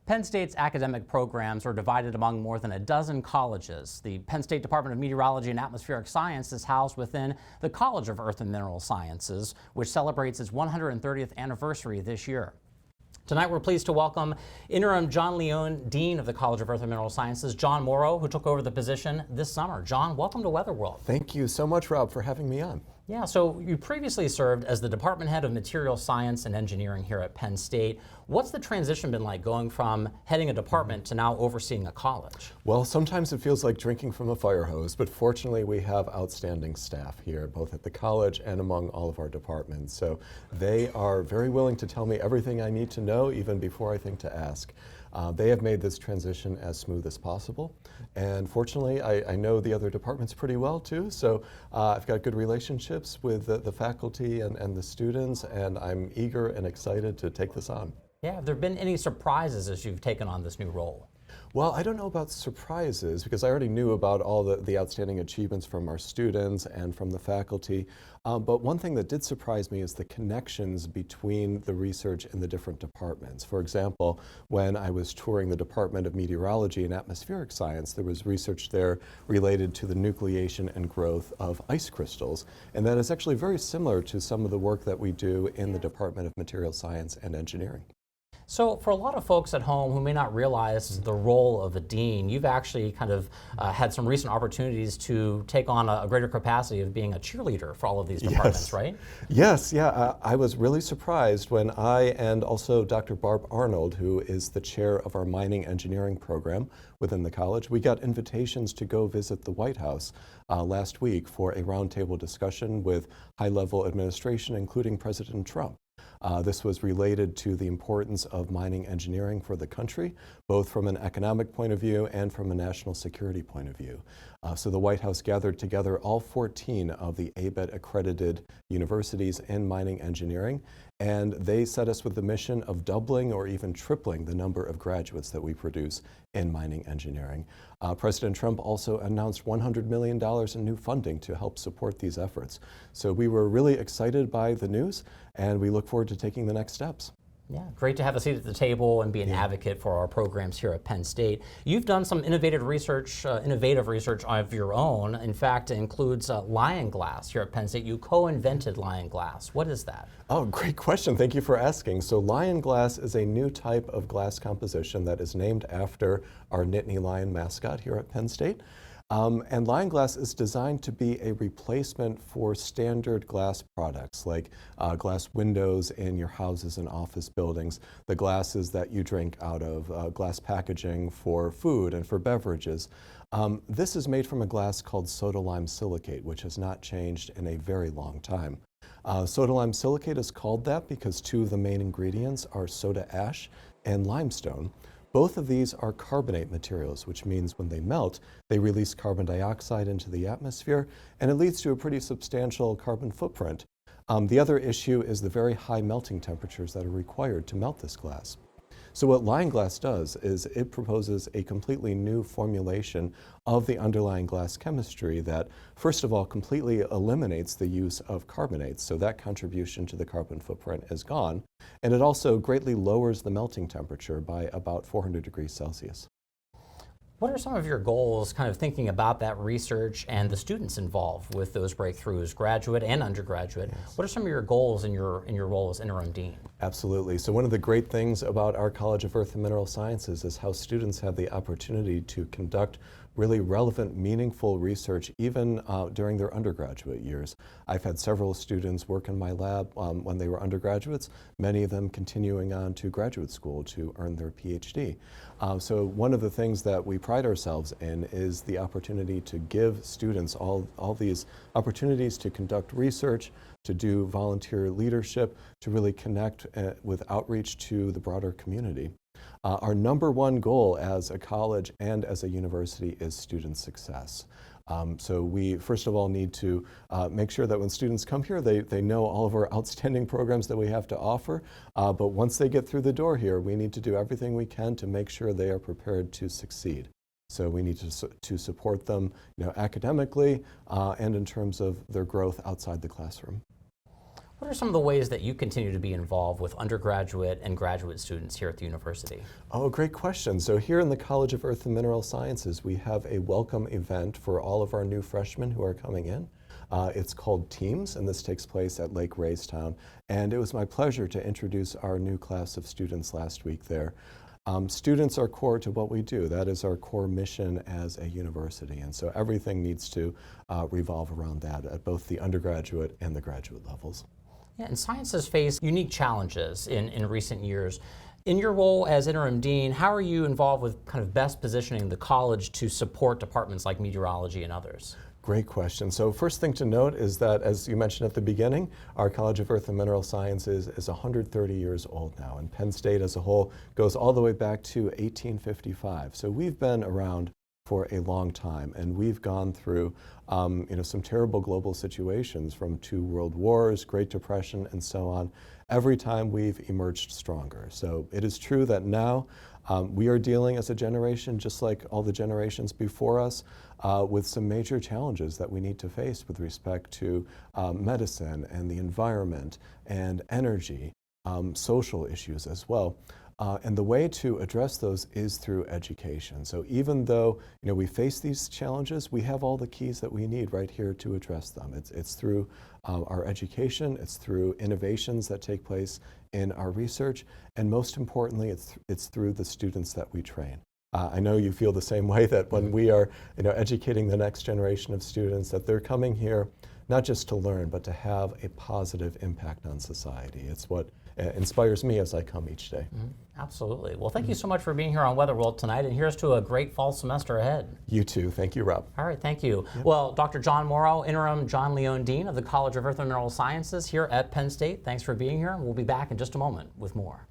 Penn State's academic programs are divided among more than a dozen colleges. The Penn State Department of Meteorology and Atmospheric Science is housed within the College of Earth and Mineral Sciences, which celebrates its 130th anniversary this year. Tonight we're pleased to welcome Interim John Leone Dean of the College of Earth and Mineral Sciences, John Mauro, who took over the position this summer. John, welcome to Weather World. Thank you so much, Rob, for having me on. Yeah, so you previously served as the Department Head of Material Science and Engineering here at Penn State. What's the transition been like going from heading a department to now overseeing a college? Well, sometimes it feels like drinking from a fire hose, but fortunately we have outstanding staff here, both at the college and among all of our departments. So they are very willing to tell me everything I need to know, even before I think to ask. They have made this transition as smooth as possible. And fortunately, I know the other departments pretty well too, so I've got good relationships with the faculty and the students, and I'm eager and excited to take this on. Yeah, have there been any surprises as you've taken on this new role? Well, I don't know about surprises because I already knew about all the outstanding achievements from our students and from the faculty. But one thing that did surprise me is the connections between the research in the different departments. For example, when I was touring the Department of Meteorology and Atmospheric Science, there was research there related to the nucleation and growth of ice crystals. And that is actually very similar to some of the work that we do in the Department of Material Science and Engineering. So for a lot of folks at home who may not realize the role of a dean, you've actually kind of had some recent opportunities to take on a greater capacity of being a cheerleader for all of these departments, right? Yes, yeah. I was really surprised when I and also Dr. Barb Arnold, who is the chair of our mining engineering program within the college, we got invitations to go visit the White House last week for a roundtable discussion with high-level administration, including President Trump. This was related to the importance of mining engineering for the country, both from an economic point of view and from a national security point of view. So the White House gathered together all 14 of the ABET accredited universities in mining engineering, and they set us with the mission of doubling or even tripling the number of graduates that we produce in mining engineering. President Trump also announced $100 million in new funding to help support these efforts. So we were really excited by the news, and we look forward to taking the next steps. Yeah, great to have a seat at the table and be an advocate for our programs here at Penn State. You've done some innovative research of your own. In fact, it includes Lion Glass here at Penn State. You co-invented Lion Glass. What is that? Oh, great question. Thank you for asking. So Lion Glass is a new type of glass composition that is named after our Nittany Lion mascot here at Penn State. And Lion Glass is designed to be a replacement for standard glass products like glass windows in your houses and office buildings, the glasses that you drink out of, glass packaging for food and for beverages. This is made from a glass called soda lime silicate, which has not changed in a very long time. Soda lime silicate is called that because two of the main ingredients are soda ash and limestone. Both of these are carbonate materials, which means when they melt, they release carbon dioxide into the atmosphere, and it leads to a pretty substantial carbon footprint. The other issue is the very high melting temperatures that are required to melt this glass. So what Lion Glass does is it proposes a completely new formulation of the underlying glass chemistry that, first of all, completely eliminates the use of carbonates, so that contribution to the carbon footprint is gone, and it also greatly lowers the melting temperature by about 400 degrees Celsius. What are some of your goals, kind of thinking about that research and the students involved with those breakthroughs, graduate and undergraduate? Yes. What are some of your goals in your role as interim dean? Absolutely. So one of the great things about our College of Earth and Mineral Sciences is how students have the opportunity to conduct really relevant, meaningful research even during their undergraduate years. I've had several students work in my lab when they were undergraduates, many of them continuing on to graduate school to earn their PhD. So one of the things that we pride ourselves in is the opportunity to give students all these opportunities to conduct research, to do volunteer leadership, to really connect with outreach to the broader community. Our number one goal as a college and as a university is student success. So we, first of all, need to make sure that when students come here, they know all of our outstanding programs that we have to offer. But once they get through the door here, we need to do everything we can to make sure they are prepared to succeed. So we need to support them, academically and in terms of their growth outside the classroom. What are some of the ways that you continue to be involved with undergraduate and graduate students here at the university? Oh, great question. So here in the College of Earth and Mineral Sciences, we have a welcome event for all of our new freshmen who are coming in. It's called Teams, and this takes place at Lake Raystown. And it was my pleasure to introduce our new class of students last week there. Students are core to what we do. That is our core mission as a university. And so everything needs to revolve around that at both the undergraduate and the graduate levels. Yeah, and science has faced unique challenges in recent years. In your role as interim dean, how are you involved with kind of best positioning the college to support departments like meteorology and others? Great question. So first thing to note is that, as you mentioned at the beginning, our College of Earth and Mineral Sciences is 130 years old now, and Penn State as a whole goes all the way back to 1855. So we've been around for a long time, and we've gone through some terrible global situations, from 2 world wars, Great Depression, and so on. Every time we've emerged stronger. So it is true that now we are dealing as a generation, just like all the generations before us, with some major challenges that we need to face with respect to medicine and the environment and energy, social issues as well. And the way to address those is through education. So even though we face these challenges, we have all the keys that we need right here to address them. It's through our education, it's through innovations that take place in our research, and most importantly, it's through the students that we train. I know you feel the same way, that when we are educating the next generation of students, that they're coming here not just to learn, but to have a positive impact on society. It's what inspires me as I come each day. Absolutely. Well, thank you so much for being here on Weather World tonight, and here's to a great fall semester ahead. You too. Thank you, Rob. All right, thank you. Yep. Well, Dr. John Mauro, Interim John Leone Dean of the College of Earth and Mineral Sciences here at Penn State, thanks for being here, and we'll be back in just a moment with more.